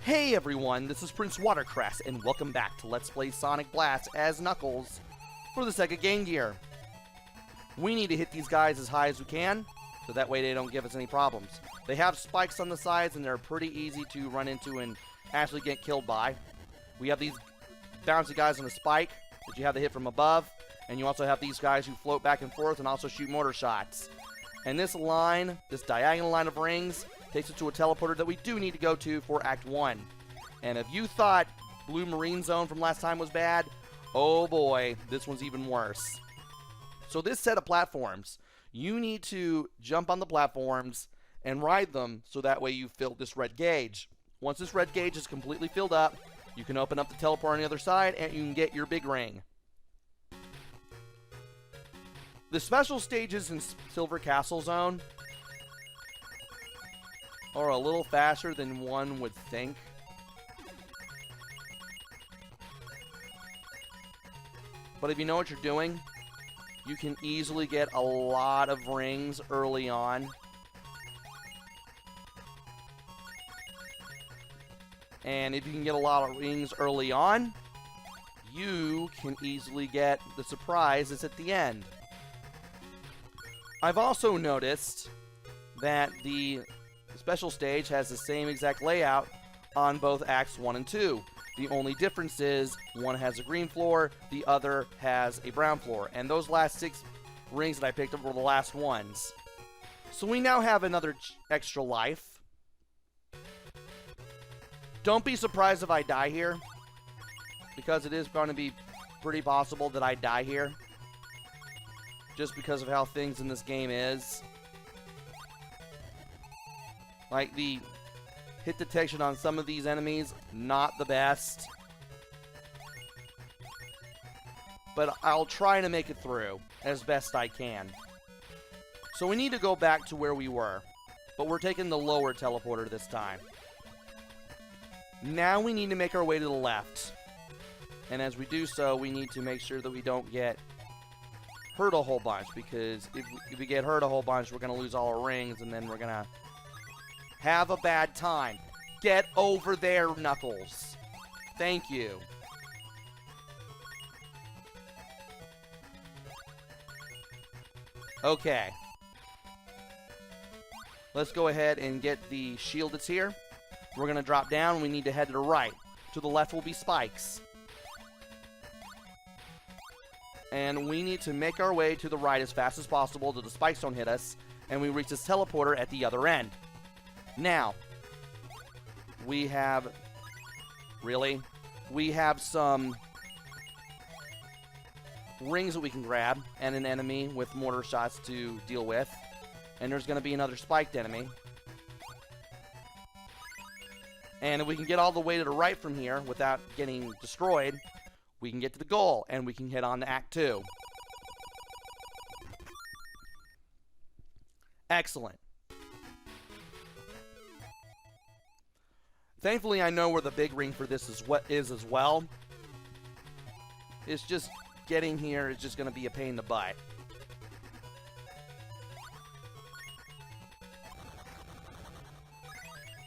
Hey everyone, this is Prince Watercress, and welcome back to Let's Play Sonic Blast as Knuckles for the Sega Game Gear. We need to hit these guys as high as we can, so that way they don't give us any problems. They have spikes on the sides, and they're pretty easy to run into and actually get killed by. We have these bouncy guys on a spike that you have to hit from above, and you also have these guys who float back and forth and also shoot mortar shots. And this line, this diagonal line of rings, takes us to a teleporter that we do need to go to for Act 1. And if you thought Blue Marine Zone from last time was bad, oh boy, this one's even worse. So this set of platforms, you need to jump on the platforms and ride them so that way you fill this red gauge. Once this red gauge is completely filled up, you can open up the teleport on the other side and you can get your big ring. The special stages in Silver Castle Zone are a little faster than one would think. But if you know what you're doing, you can easily get a lot of rings early on. And if you can get a lot of rings early on, you can easily get the surprise that's at the end. I've also noticed that the special stage has the same exact layout on both Acts 1 and 2. The only difference is one has a green floor, the other has a brown floor. And those last 6 rings that I picked up were the last ones. So we now have another extra life. Don't be surprised if I die here, because it is going to be pretty possible that I die here, just because of how things in this game is. Like, the hit detection on some of these enemies, not the best. But I'll try to make it through as best I can. So we need to go back to where we were, but we're taking the lower teleporter this time. Now we need to make our way to the left. And as we do so, we need to make sure that we don't get hurt a whole bunch, because if we get hurt a whole bunch, we're going to lose all our rings, and then we're going to have a bad time. Get over there, Knuckles. Thank you. Okay. Let's go ahead and get the shield that's here. We're going to drop down. We need to head to the right. To the left will be spikes. And we need to make our way to the right as fast as possible so the spikes don't hit us, and we reach this teleporter at the other end. Now, we have... Really? We have some rings that we can grab, and an enemy with mortar shots to deal with. And there's going to be another spiked enemy. And if we can get all the way to the right from here without getting destroyed, we can get to the goal, and we can head on to Act 2. Excellent. Thankfully, I know where the big ring for this is as well. It's just getting here is just going to be a pain in the butt.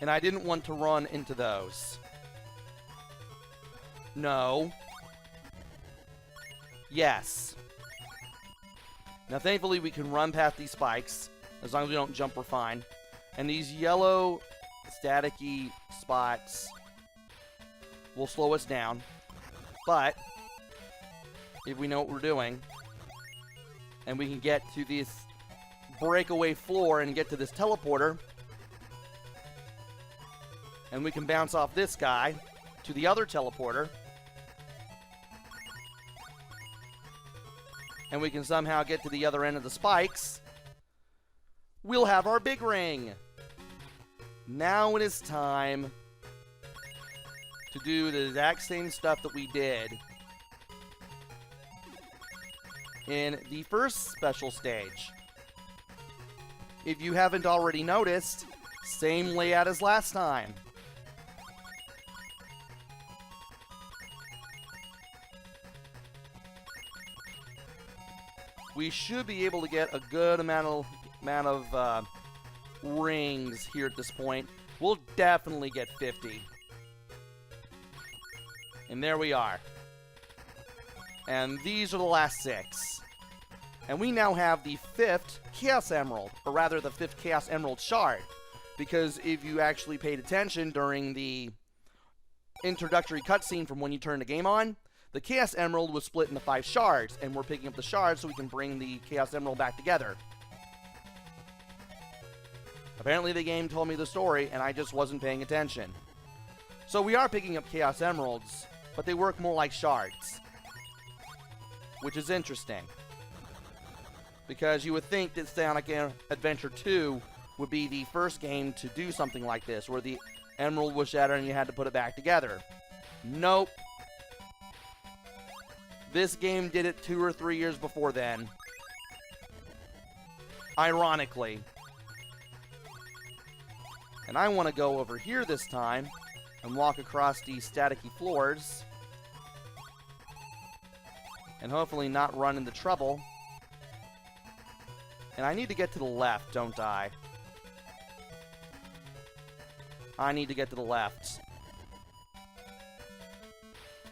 And I didn't want to run into those. No. Yes. Now, thankfully, we can run past these spikes. As long as we don't jump, we're fine. And these yellow staticky spots will slow us down. But if we know what we're doing, and we can get to this breakaway floor and get to this teleporter, and we can bounce off this guy to the other teleporter, and we can somehow get to the other end of the spikes, we'll have our big ring. Now it is time to do the exact same stuff that we did in the first special stage. If you haven't already noticed, same layout as last time. We should be able to get a good amount of rings here at this point. We'll definitely get 50. And there we are. And these are the last 6. And we now have the 5th Chaos Emerald, or rather the 5th Chaos Emerald Shard. Because if you actually paid attention during the introductory cutscene from when you turn the game on, the Chaos Emerald was split into 5 shards, and we're picking up the shards so we can bring the Chaos Emerald back together. Apparently the game told me the story, and I just wasn't paying attention. So we are picking up Chaos Emeralds, but they work more like shards. Which is interesting. Because you would think that Sonic Adventure 2 would be the first game to do something like this, where the emerald was shattered and you had to put it back together. Nope. This game did it 2 or 3 years before then. Ironically. And I want to go over here this time and walk across these staticky floors. And hopefully not run into trouble. And I need to get to the left, don't I? I need to get to the left.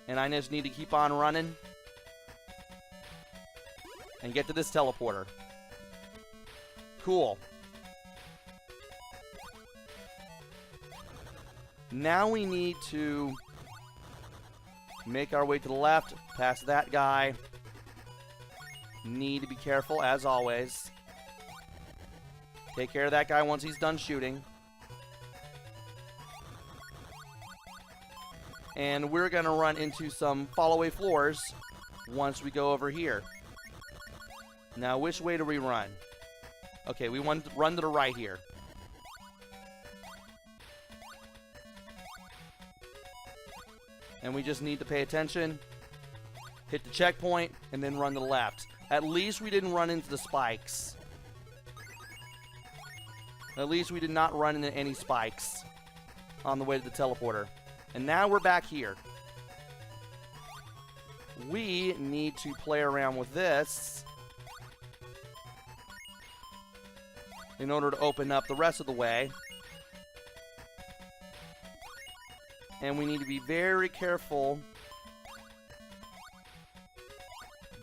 And I just need to keep on running. And get to this teleporter. Cool. Now we need to make our way to the left, past that guy. Need to be careful, as always. Take care of that guy once he's done shooting. And we're going to run into some fall-away floors once we go over here. Now, which way do we run? Okay, we want to run to the right here. And we just need to pay attention, hit the checkpoint, and then run to the left. At least we didn't run into the spikes. At least we did not run into any spikes on the way to the teleporter. And now we're back here. We need to play around with this in order to open up the rest of the way. And we need to be very careful.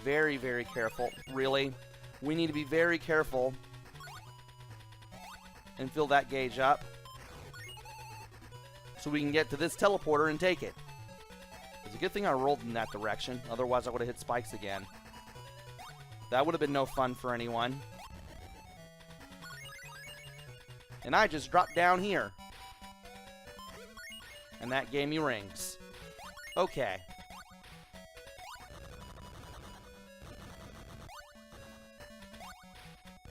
Very, very careful. Really. We need to be very careful and fill that gauge up so we can get to this teleporter and take it. It's a good thing I rolled in that direction. Otherwise, I would have hit spikes again. That would have been no fun for anyone. And I just dropped down here. And that gave me rings. Okay.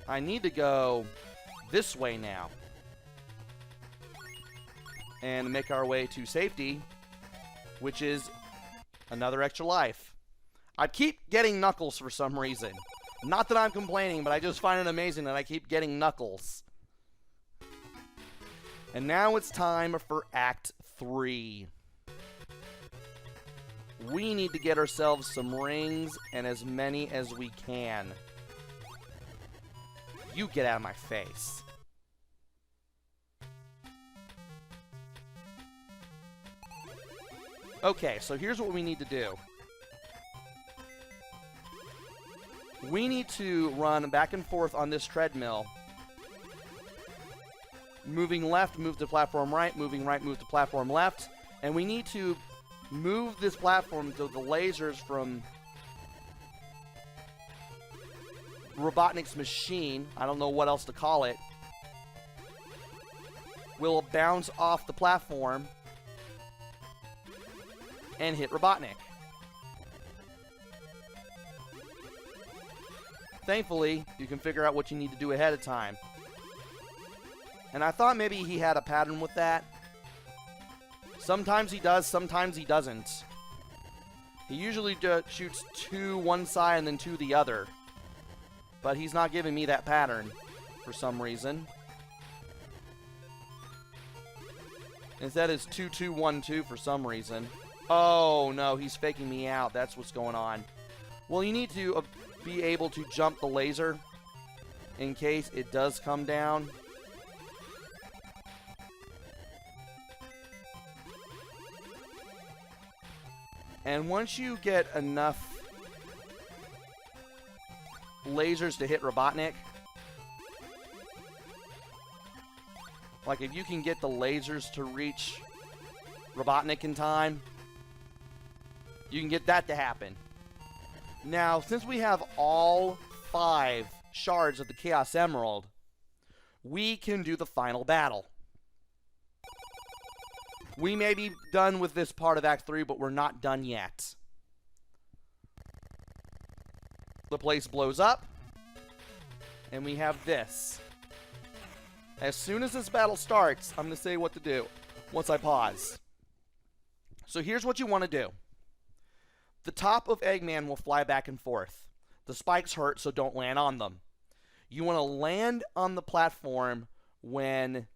I need to go this way now. And make our way to safety, which is another extra life. I keep getting Knuckles for some reason. Not that I'm complaining, but I just find it amazing that I keep getting Knuckles. And now it's time for Act 3. We need to get ourselves some rings, and as many as we can. You get out of my face. Okay, so here's what we need to do. We need to run back and forth on this treadmill. Moving left, move to platform right. Moving right, move to platform left. And we need to move this platform so the lasers from Robotnik's machine, I don't know what else to call it, will bounce off the platform and hit Robotnik. Thankfully, you can figure out what you need to do ahead of time. And I thought maybe he had a pattern with that. Sometimes he does, sometimes he doesn't. He usually shoots to one side and then to the other. But he's not giving me that pattern for some reason. Instead it's 2-2-1-2 for some reason. Oh no, he's faking me out. That's what's going on. Well, you need to be able to jump the laser in case it does come down. And once you get enough lasers to hit Robotnik, like if you can get the lasers to reach Robotnik in time, you can get that to happen. Now, since we have all 5 shards of the Chaos Emerald, we can do the final battle. We may be done with this part of Act 3, but we're not done yet. The place blows up, and we have this. As soon as this battle starts, I'm going to say what to do once I pause. So here's what you want to do. The top of Eggman will fly back and forth. The spikes hurt, so don't land on them. You want to land on the platform when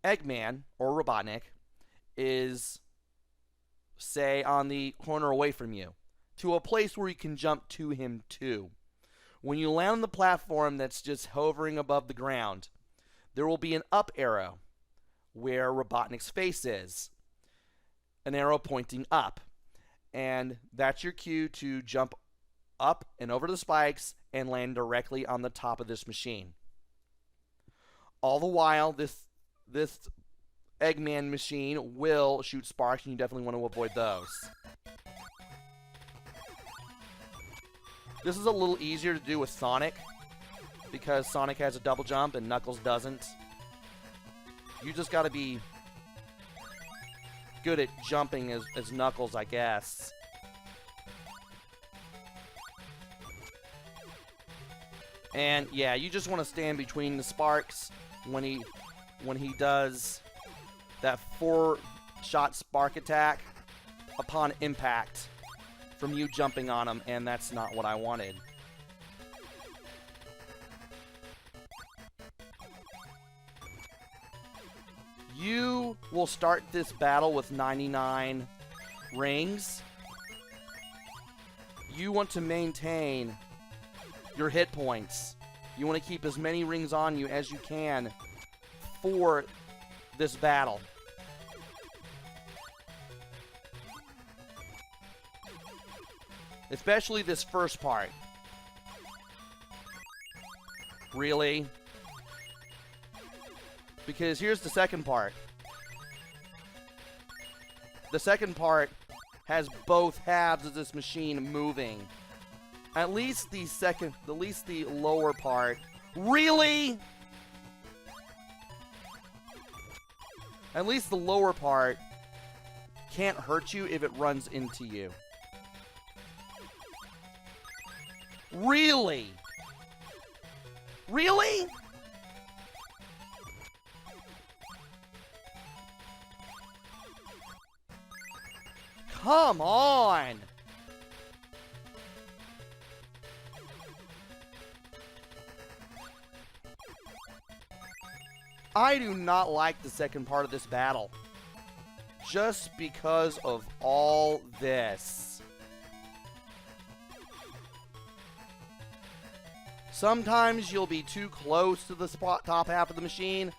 Eggman, or Robotnik, is, say, on the corner away from you, to a place where you can jump to him too. When you land on the platform that's just hovering above the ground, there will be an up arrow where Robotnik's face is. An arrow pointing up. And that's your cue to jump up and over the spikes and land directly on the top of this machine. All the while, this Eggman machine will shoot sparks, and you definitely want to avoid those. This is a little easier to do with Sonic, because Sonic has a double jump and Knuckles doesn't. You just got to be good at jumping as Knuckles, I guess. And yeah, you just want to stand between the sparks when he does that 4-shot spark attack upon impact from you jumping on him, and that's not what I wanted. You will start this battle with 99 rings. You want to maintain your hit points. You want to keep as many rings on you as you can for this battle. Especially this first part. Really? Because here's the second part. The second part has both halves of this machine moving. At least the lower part. Really? At least the lower part can't hurt you if it runs into you. Really? Really? Come on! I do not like the second part of this battle. Just because of all this. Sometimes you'll be too close to the top half of the machine.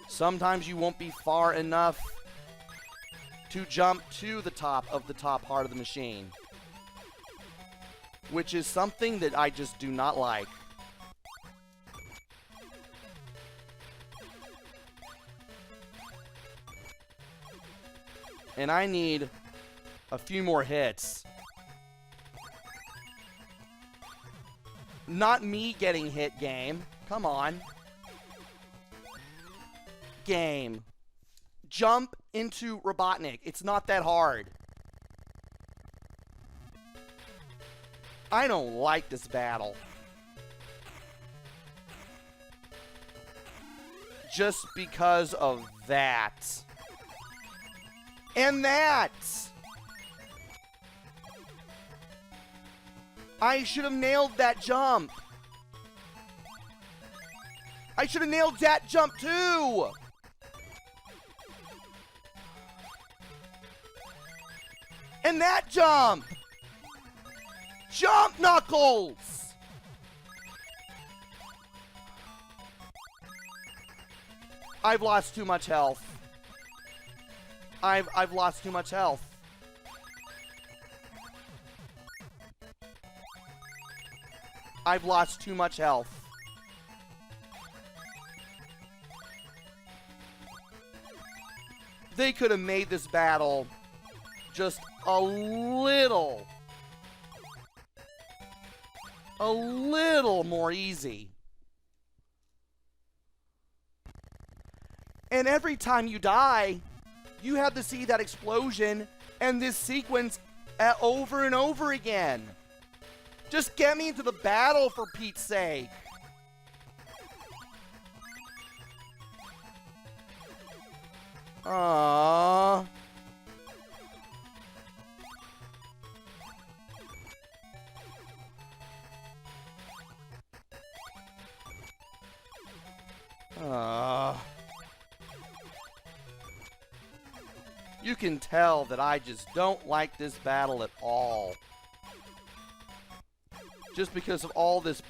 Sometimes you won't be far enough to jump to the top of the top part of the machine. Which is something that I just do not like. And I need a few more hits. Not me getting hit, game. Come on. Game. Jump into Robotnik. It's not that hard. I don't like this battle. Just because of that. And that! I should have nailed that jump. I should have nailed that jump too! And that jump! Jump, Knuckles! I've lost too much health. I've lost too much health. I've lost too much health. They could have made this battle just a little more easy. And every time you die, you have to see that explosion and this sequence over and over again. Just get me into the battle, for Pete's sake. Aww. You can tell that I just don't like this battle at all. Just because of all this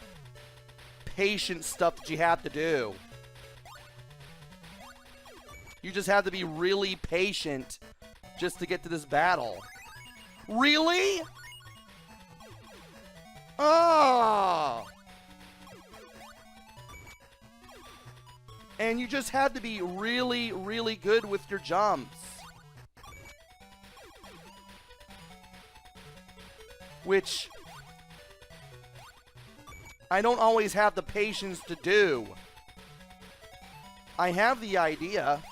patient stuff that you have to do. You just have to be really patient just to get to this battle. Really? Oh! And you just have to be really, really good with your jumps. Which I don't always have the patience to do. I have the idea.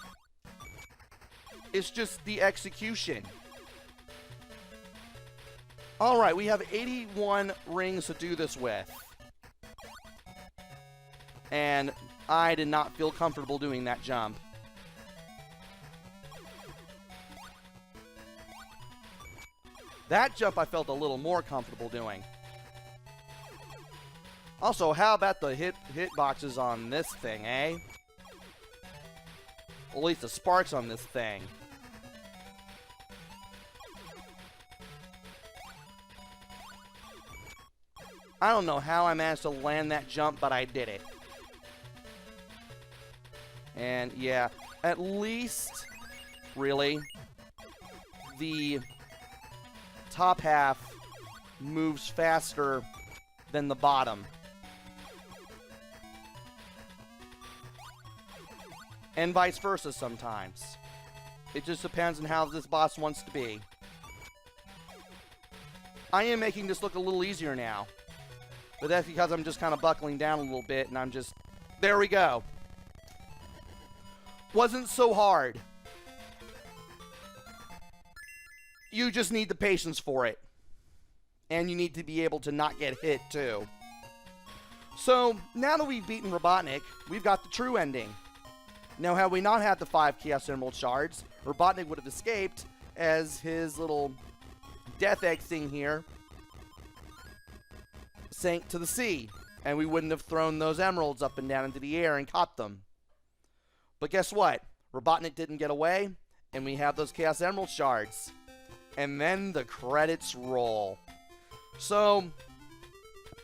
It's just the execution. Alright, we have 81 rings to do this with. And I did not feel comfortable doing that jump. That jump I felt a little more comfortable doing. Also, how about the hitboxes on this thing, eh? Or at least the sparks on this thing. I don't know how I managed to land that jump, but I did it. And yeah, at least, really, the top half moves faster than the bottom. And vice versa sometimes. It just depends on how this boss wants to be. I am making this look a little easier now. But that's because I'm just kind of buckling down a little bit and I'm just... There we go. Wasn't so hard. You just need the patience for it. And you need to be able to not get hit too. So, now that we've beaten Robotnik, we've got the true ending. Now, had we not had the 5 Chaos Emerald Shards, Robotnik would have escaped as his little death egg thing here sank to the sea. And we wouldn't have thrown those emeralds up and down into the air and caught them. But guess what? Robotnik didn't get away, and we have those Chaos Emerald Shards. And then the credits roll. So,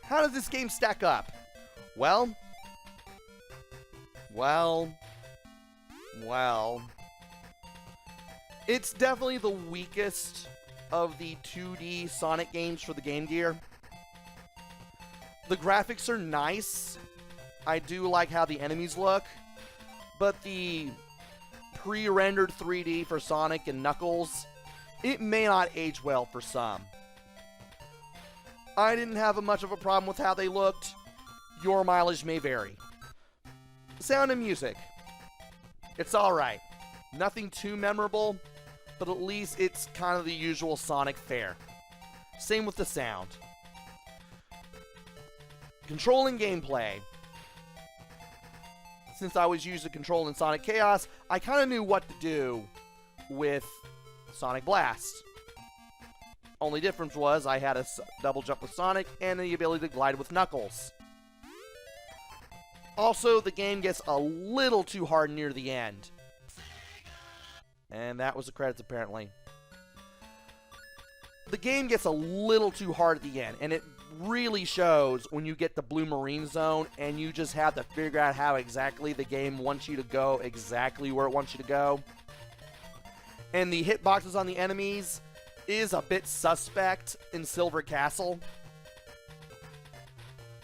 how does this game stack up? Well, it's definitely the weakest of the 2D Sonic games for the Game Gear. The graphics are nice. I do like how the enemies look. But the pre-rendered 3D for Sonic and Knuckles, it may not age well for some. I didn't have much of a problem with how they looked. Your mileage may vary. Sound and music. It's alright. Nothing too memorable, but at least it's kind of the usual Sonic fare. Same with the sound. Controlling gameplay. Since I was used to control in Sonic Chaos, I kind of knew what to do with Sonic Blast. Only difference was I had a double jump with Sonic and the ability to glide with Knuckles. Also, the game gets a little too hard near the end. And that was the credits, apparently. The game gets a little too hard at the end, and it really shows when you get the Blue Marine Zone and you just have to figure out how exactly the game wants you to go, exactly where it wants you to go. And the hitboxes on the enemies is a bit suspect in Silver Castle.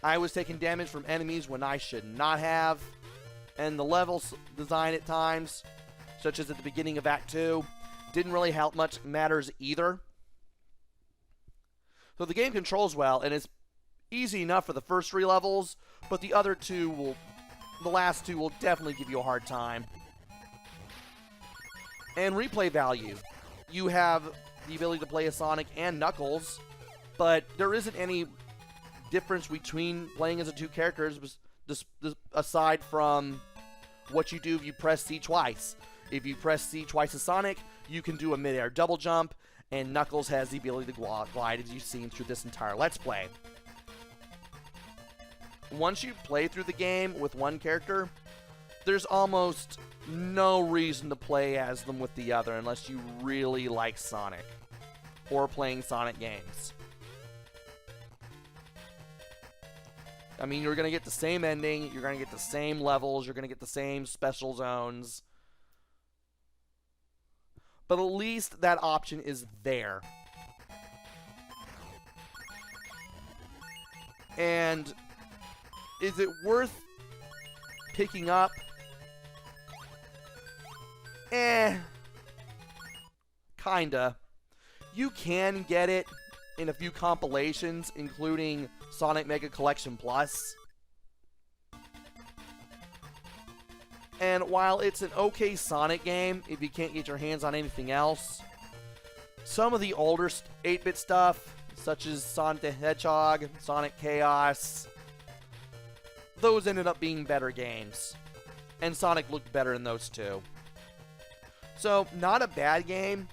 I was taking damage from enemies when I should not have. And the level design at times, such as at the beginning of Act 2, didn't really help much matters either. So the game controls well, and it's easy enough for the first 3 levels, but the last two will definitely give you a hard time. And replay value. You have the ability to play as Sonic and Knuckles, but there isn't any difference between playing as the 2 characters aside from what you do if you press C twice. If you press C twice as Sonic, you can do a mid-air double jump, and Knuckles has the ability to glide, as you've seen through this entire Let's Play. Once you play through the game with one character, there's almost no reason to play as them with the other unless you really like Sonic or playing Sonic games. I mean, you're going to get the same ending, you're going to get the same levels, you're going to get the same special zones. But at least that option is there. And is it worth picking up? Kinda. You can get it in a few compilations, including Sonic Mega Collection Plus. And while it's an okay Sonic game, if you can't get your hands on anything else, some of the older 8-bit stuff, such as Sonic the Hedgehog, Sonic Chaos, those ended up being better games. And Sonic looked better in those too. So, not a bad game.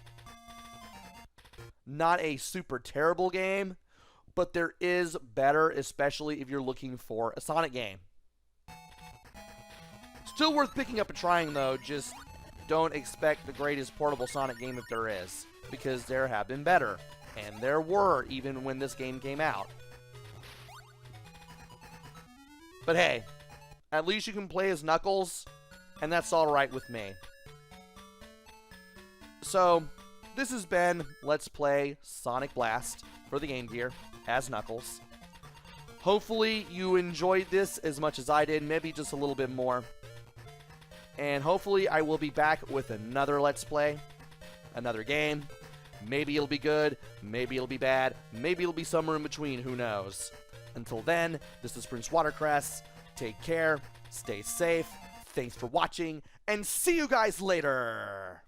Not a super terrible game. But there is better, especially if you're looking for a Sonic game. Still worth picking up and trying, though. Just don't expect the greatest portable Sonic game if there is. Because there have been better. And there were, even when this game came out. But hey, at least you can play as Knuckles, and that's alright with me. So, this has been Let's Play Sonic Blast for the Game Gear as Knuckles. Hopefully you enjoyed this as much as I did, maybe just a little bit more. And hopefully I will be back with another Let's Play, another game. Maybe it'll be good, maybe it'll be bad, maybe it'll be somewhere in between, who knows. Until then, this is Prince Watercress. Take care, stay safe, thanks for watching, and see you guys later!